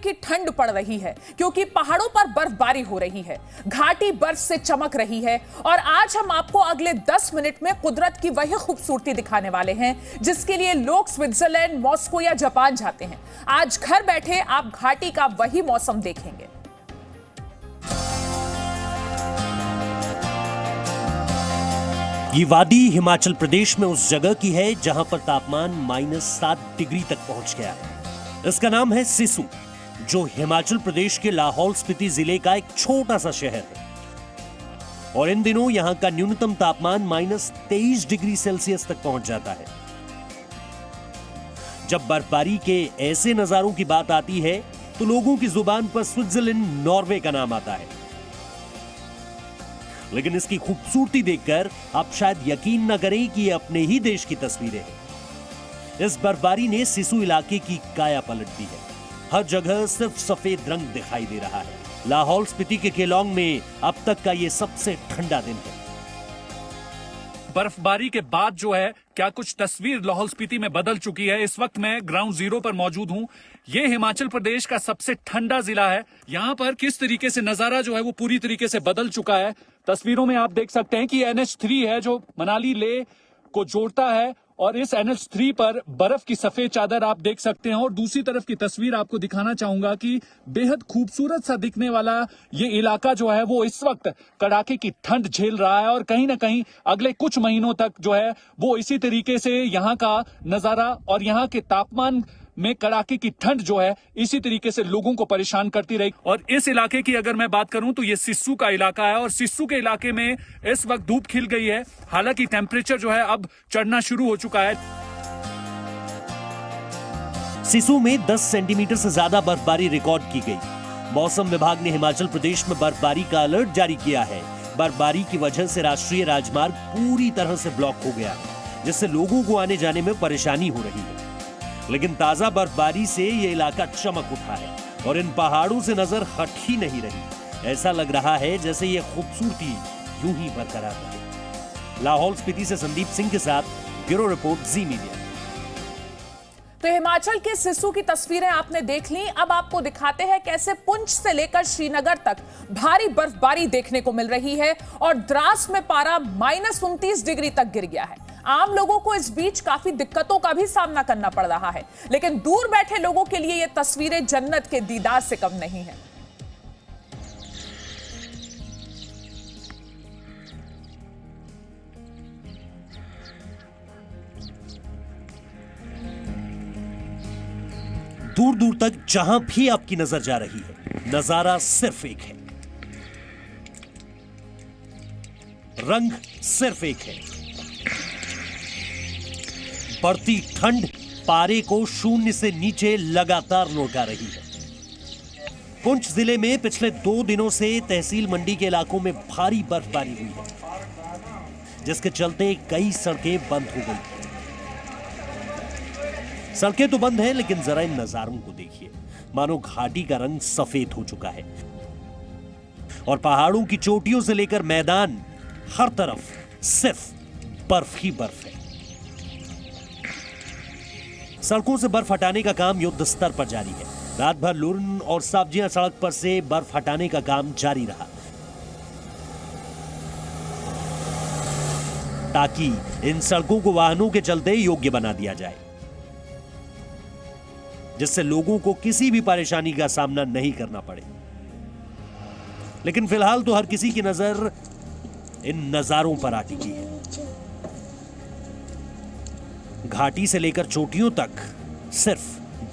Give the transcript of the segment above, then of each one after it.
की ठंड पड़ रही है क्योंकि पहाड़ों पर बर्फबारी हो रही है, घाटी बर्फ से चमक रही है। और आज हम आपको अगले 10 मिनट में कुदरत की वही खूबसूरती दिखाने वाले हैं जिसके लिए लोग स्विट्जरलैंड, मॉस्को या जापान जाते हैं। आज घर बैठे आप घाटी का वही मौसम देखेंगे। ये वादी हिमाचल प्रदेश में उस जगह की है जहां पर तापमान -7 डिग्री तक पहुंच गया है। इसका नाम है सिसु, जो हिमाचल प्रदेश के लाहौल स्पीति जिले का एक छोटा सा शहर है। और इन दिनों यहां का न्यूनतम तापमान -23 डिग्री सेल्सियस तक पहुंच जाता है। जब बर्फबारी के ऐसे नजारों की बात आती है तो लोगों की जुबान पर स्विट्जरलैंड, नॉर्वे का नाम आता है। लेकिन इसकी खूबसूरती देखकर आप शायद यकीन न करें कि ये अपने ही देश की तस्वीरें हैं। इस बर्फबारी ने सिसु इलाके की काया पलट दी है। हर जगह सिर्फ सफेद रंग दिखाई दे रहा है। लाहौल स्पीति के केलोंग में अब तक का ये सबसे ठंडा दिन है। बर्फबारी के बाद जो है क्या कुछ तस्वीर लाहौल स्पीति में बदल चुकी है। इस वक्त मैं ग्राउंड जीरो पर मौजूद हूं। ये हिमाचल प्रदेश का सबसे ठंडा जिला है। यहाँ पर किस तरीके से नजारा जो है वो पूरी तरीके से बदल चुका है। तस्वीरों में आप देख सकते हैं कि NH3 है जो मनाली लेह को जोड़ता है, और इस NH3 पर बर्फ की सफेद चादर आप देख सकते हैं। और दूसरी तरफ की तस्वीर आपको दिखाना चाहूंगा कि बेहद खूबसूरत सा दिखने वाला ये इलाका जो है वो इस वक्त कड़ाके की ठंड झेल रहा है। और कहीं ना कहीं अगले कुछ महीनों तक जो है वो इसी तरीके से यहाँ का नजारा और यहाँ के तापमान में कड़ाके की ठंड जो है इसी तरीके से लोगों को परेशान करती रही। और इस इलाके की अगर मैं बात करूं तो ये सिसु का इलाका है, और सिसु के इलाके में इस वक्त धूप खिल गई है। हालांकि टेम्परेचर जो है अब चढ़ना शुरू हो चुका है। सिसु में 10 सेंटीमीटर से ज्यादा बर्फबारी रिकॉर्ड की गई। मौसम विभाग ने हिमाचल प्रदेश में बर्फबारी का अलर्ट जारी किया है। बर्फबारी की वजह से राष्ट्रीय राजमार्ग पूरी तरह से ब्लॉक हो गया है, जिससे लोगों को आने जाने में परेशानी हो रही है। लेकिन ताजा बर्फबारी से ये इलाका चमक उठा है और इन पहाड़ों से नजर हट ही नहीं रही। ऐसा लग रहा है जैसे ये खूबसूरती यूं ही बरकरार रहे। लाहौल स्पीति से संदीप सिंह के साथ ब्यूरो रिपोर्ट, जी मीडिया। तो हिमाचल के सिसु की तस्वीरें आपने देख ली। अब आपको दिखाते हैं कैसे पुंछ से लेकर श्रीनगर तक भारी बर्फबारी देखने को मिल रही है और द्रास में पारा -29 डिग्री तक गिर गया है। आम लोगों को इस बीच काफी दिक्कतों का भी सामना करना पड़ रहा है, लेकिन दूर बैठे लोगों के लिए ये तस्वीरें जन्नत के दीदार से कम नहीं है। दूर दूर तक जहां भी आपकी नजर जा रही है, नजारा सिर्फ एक है, रंग सिर्फ एक है। बढ़ती ठंड पारे को शून्य से नीचे लगातार लौटा रही है। पुंछ जिले में पिछले 2 दिनों से तहसील मंडी के इलाकों में भारी बर्फबारी हुई है, जिसके चलते कई सड़कें बंद हो गई। सड़कें तो बंद हैं, लेकिन जरा इन नजारों को देखिए, मानो घाटी का रंग सफेद हो चुका है और पहाड़ों की चोटियों से लेकर मैदान, हर तरफ सिर्फ बर्फ ही बर्फ है। सड़कों से बर्फ हटाने का काम युद्ध स्तर पर जारी है। रात भर लुरन और सब्जियां सड़क पर से बर्फ हटाने का काम जारी रहा, ताकि इन सड़कों को वाहनों के चलते योग्य बना दिया जाए, जिससे लोगों को किसी भी परेशानी का सामना नहीं करना पड़े। लेकिन फिलहाल तो हर किसी की नजर इन नजारों पर आ टिकी है। घाटी से लेकर चोटियों तक सिर्फ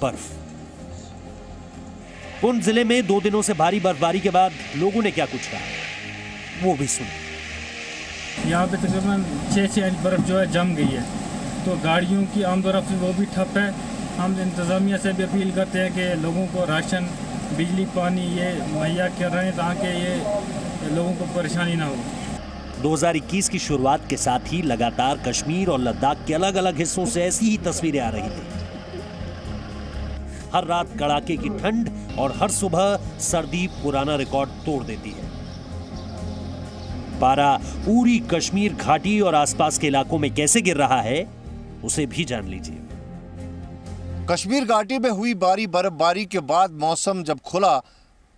बर्फ। पुंछ जिले में 2 दिनों से भारी बर्फबारी के बाद लोगों ने क्या कुछ कहा, वो भी सुनो। यहाँ पे तकरीबन 6 इंच बर्फ जो है जम गई है, तो गाड़ियों की आमदोरफ्त वो भी ठप है। हम इंतज़ामिया से भी अपील करते हैं कि लोगों को राशन, बिजली, पानी ये मुहैया कर रहे हैं ताकि ये लोगों को परेशानी ना हो। 2021 की शुरुआत के साथ ही लगातार कश्मीर और लद्दाख के अलग अलग हिस्सों से ऐसी ही तस्वीरें आ रही थी। हर रात कड़ाके की ठंड और हर सुबह सर्दी पुराना रिकॉर्ड तोड़ देती है। पारा पूरी कश्मीर घाटी और आसपास के इलाकों में कैसे गिर रहा है, उसे भी जान लीजिए। कश्मीर घाटी में हुई भारी बर्फबारी के बाद मौसम जब खुला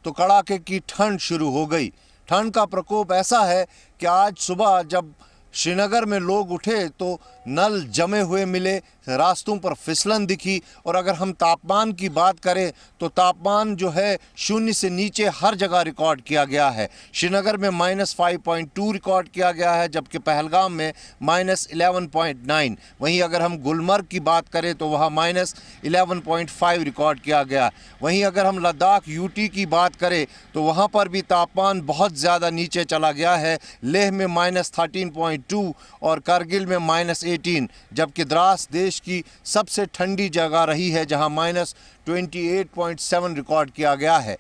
तो कड़ाके की ठंड शुरू हो गई। ठंड का प्रकोप ऐसा है कि आज सुबह जब श्रीनगर में लोग उठे तो नल जमे हुए मिले, रास्तों पर फिसलन दिखी। और अगर हम तापमान की बात करें तो तापमान जो है शून्य से नीचे हर जगह रिकॉर्ड किया गया है। श्रीनगर में -5.2 रिकॉर्ड किया गया है, जबकि पहलगाम में -11.9। वहीं अगर हम गुलमर्ग की बात करें तो वहाँ -11.5 रिकॉर्ड किया गया। वहीं अगर हम लद्दाख यूटी की बात करें तो वहाँ पर भी तापमान बहुत ज़्यादा नीचे चला गया है। लेह में -13.2 और कारगिल में -18, जबकि द्रास देश की सबसे ठंडी जगह रही है जहां -28.7 रिकॉर्ड किया गया है।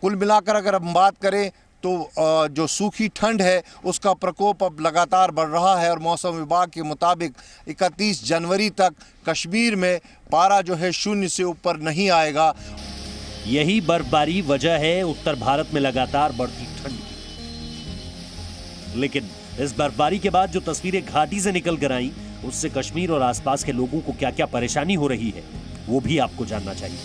कुल मिलाकर अगर हम बात करें तो जो सूखी ठंड है उसका प्रकोप अब लगातार बढ़ रहा है और मौसम विभाग के मुताबिक 31 जनवरी तक कश्मीर में पारा जो है शून्य से ऊपर नहीं आएगा। यही बर्फबारी वजह है उत्तर भारत में लगातार बढ़ती ठंड। लेकिन इस बर्फबारी के बाद जो तस्वीरें घाटी से निकल कर आई, उससे कश्मीर और आसपास के लोगों को क्या क्या परेशानी हो रही है वो भी आपको जानना चाहिए।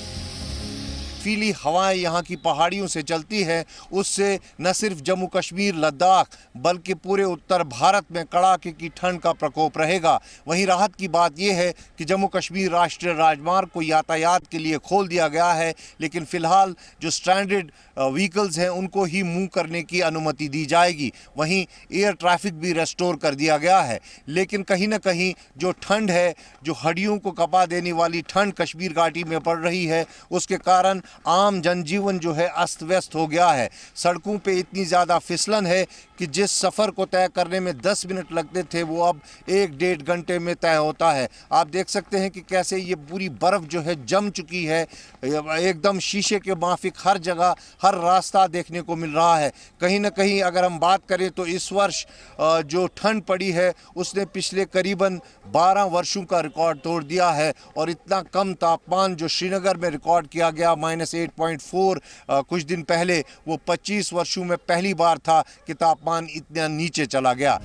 बर्फीली हवाएं यहाँ की पहाड़ियों से चलती हैं, उससे न सिर्फ जम्मू कश्मीर लद्दाख बल्कि पूरे उत्तर भारत में कड़ाके की ठंड का प्रकोप रहेगा। वहीं राहत की बात यह है कि जम्मू कश्मीर राष्ट्रीय राजमार्ग को यातायात के लिए खोल दिया गया है, लेकिन फिलहाल जो स्ट्रैंडेड व्हीकल्स हैं उनको ही मूव करने की अनुमति दी जाएगी। वहीं एयर ट्रैफिक भी रेस्टोर कर दिया गया है। लेकिन कहीं ना कहीं जो ठंड है, जो हड्डियों को कपा देने वाली ठंड कश्मीर घाटी में पड़ रही है, उसके कारण आम जनजीवन जो है अस्त व्यस्त हो गया है। सड़कों पे इतनी ज़्यादा फिसलन है कि जिस सफ़र को तय करने में 10 मिनट लगते थे वो अब 1-1.5 घंटे में तय होता है। आप देख सकते हैं कि कैसे ये पूरी बर्फ़ जो है जम चुकी है, एकदम शीशे के माफिक हर जगह हर रास्ता देखने को मिल रहा है। कहीं ना कहीं अगर हम बात करें तो इस वर्ष जो ठंड पड़ी है उसने पिछले करीबन 12 वर्षों का रिकॉर्ड तोड़ दिया है। और इतना कम तापमान जो श्रीनगर में रिकॉर्ड किया गया -8.4 कुछ दिन पहले, वो 25 वर्षों में पहली बार था कि तापमान इतना नीचे चला गया।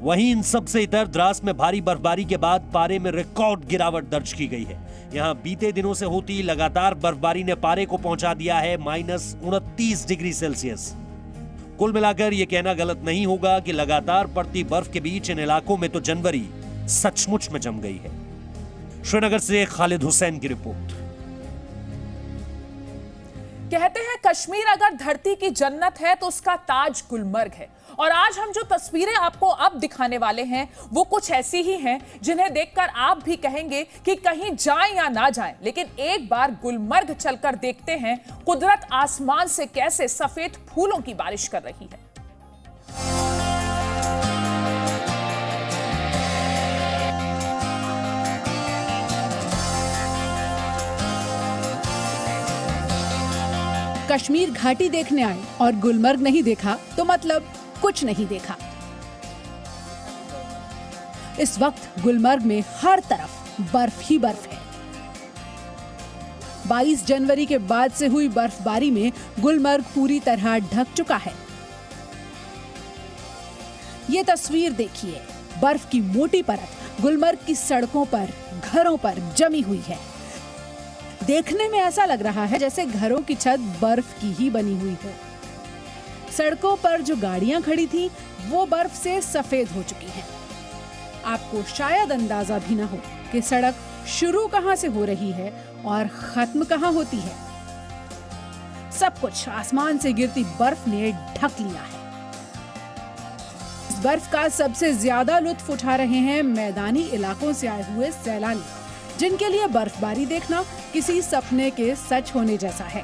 वहीं इन सबसे इतर द्रास में भारी बर्फबारी के बाद पारे में रिकॉर्ड गिरावट दर्ज की गई है। यहां बीते दिनों से होती लगातार बर्फबारी ने पारे को पहुंचा दिया है -29 डिग्री सेल्सियस। कुल मिलाकर यह कहना गलत नहीं होगा कि लगातार पड़ती बर्फ के बीच इन इलाकों में तो जनवरी सचमुच में जम गई है। श्रीनगर से खालिद हुसैन की रिपोर्ट। कहते हैं कश्मीर अगर धरती की जन्नत है तो उसका ताज गुलमर्ग है। और आज हम जो तस्वीरें आपको अब दिखाने वाले हैं वो कुछ ऐसी ही हैं जिन्हें देखकर आप भी कहेंगे कि कहीं जाएं या ना जाएं। लेकिन एक बार गुलमर्ग चलकर देखते हैं कुदरत आसमान से कैसे सफेद फूलों की बारिश कर रही है। कश्मीर घाटी देखने आए और गुलमर्ग नहीं देखा तो मतलब कुछ नहीं देखा। इस वक्त गुलमर्ग में हर तरफ बर्फ ही बर्फ है। 22 जनवरी के बाद से हुई बर्फबारी में गुलमर्ग पूरी तरह ढक चुका है। ये तस्वीर देखिए, बर्फ की मोटी परत गुलमर्ग की सड़कों पर, घरों पर जमी हुई है। देखने में ऐसा लग रहा है जैसे घरों की छत बर्फ की ही बनी हुई हो। सड़कों पर जो गाड़ियां खड़ी थी वो बर्फ से सफेद हो चुकी हैं। आपको शायद अंदाजा भी ना हो कि सड़क शुरू कहां से हो रही है और खत्म कहां होती है। सब कुछ आसमान से गिरती बर्फ ने ढक लिया है। इस बर्फ का सबसे ज्यादा लुत्फ उठा रहे हैं मैदानी इलाकों से आए हुए सैलानी, जिनके लिए बर्फबारी देखना किसी सपने के सच होने जैसा है।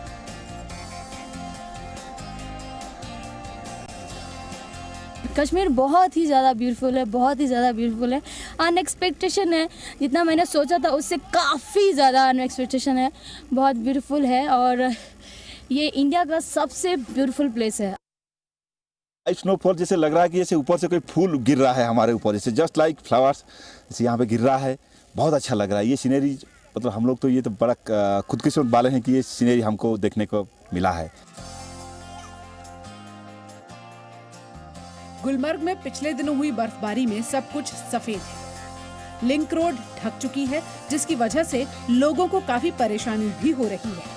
कश्मीर बहुत ही ज़्यादा ब्यूटीफुल है, बहुत ही ज़्यादा ब्यूटीफुल है। अनएक्सपेक्टेशन है, जितना मैंने सोचा था उससे काफ़ी ज़्यादा अनएक्सपेक्टेशन है। बहुत ब्यूटीफुल है और ये इंडिया का सबसे ब्यूटीफुल प्लेस है। स्नोफॉल जैसे लग रहा है कि जैसे ऊपर से कोई फूल गिर रहा है हमारे ऊपर, जैसे जस्ट लाइक फ्लावर्स जैसे यहाँ पे गिर रहा है। बहुत अच्छा लग रहा है ये सीनरी। मतलब हम लोग तो ये तो बड़ा खुदकिस्मत वाले हैं कि ये सीनरी हमको देखने को मिला है। गुलमर्ग में पिछले दिनों हुई बर्फबारी में सब कुछ सफेद है। लिंक रोड ढक चुकी है, जिसकी वजह से लोगों को काफी परेशानी भी हो रही है।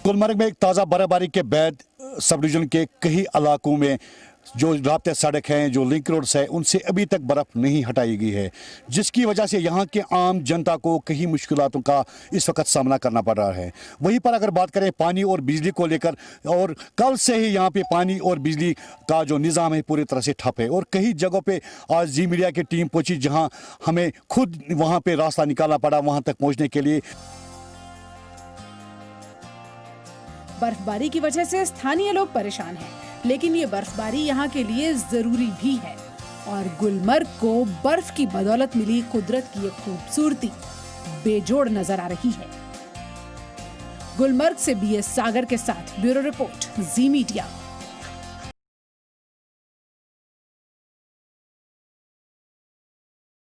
गुलमर्ग में एक ताज़ा बर्फबारी के बाद सब डिवीजन के कई इलाकों में जो राब्ते सड़क हैं, जो लिंक रोड्स है, उनसे अभी तक बर्फ़ नहीं हटाई गई है, जिसकी वजह से यहाँ के आम जनता को कई मुश्किलातों का इस वक्त सामना करना पड़ रहा है। वहीं पर अगर बात करें पानी और बिजली को लेकर, और कल से ही यहाँ पे पानी और बिजली का जो निज़ाम है पूरी तरह से ठप है, और कई जगहों पे आज जी मीडिया की टीम पहुंची, जहाँ हमें खुद वहाँ पे रास्ता निकालना पड़ा वहाँ तक पहुँचने के लिए। बर्फबारी की वजह से स्थानीय लोग परेशान हैं, लेकिन ये बर्फबारी यहाँ के लिए जरूरी भी है और गुलमर्ग को बर्फ की बदौलत मिली कुदरत की एक खूबसूरती बेजोड़ नजर आ रही है। गुलमर्ग से BS सागर के साथ ब्यूरो रिपोर्ट, जी मीडिया।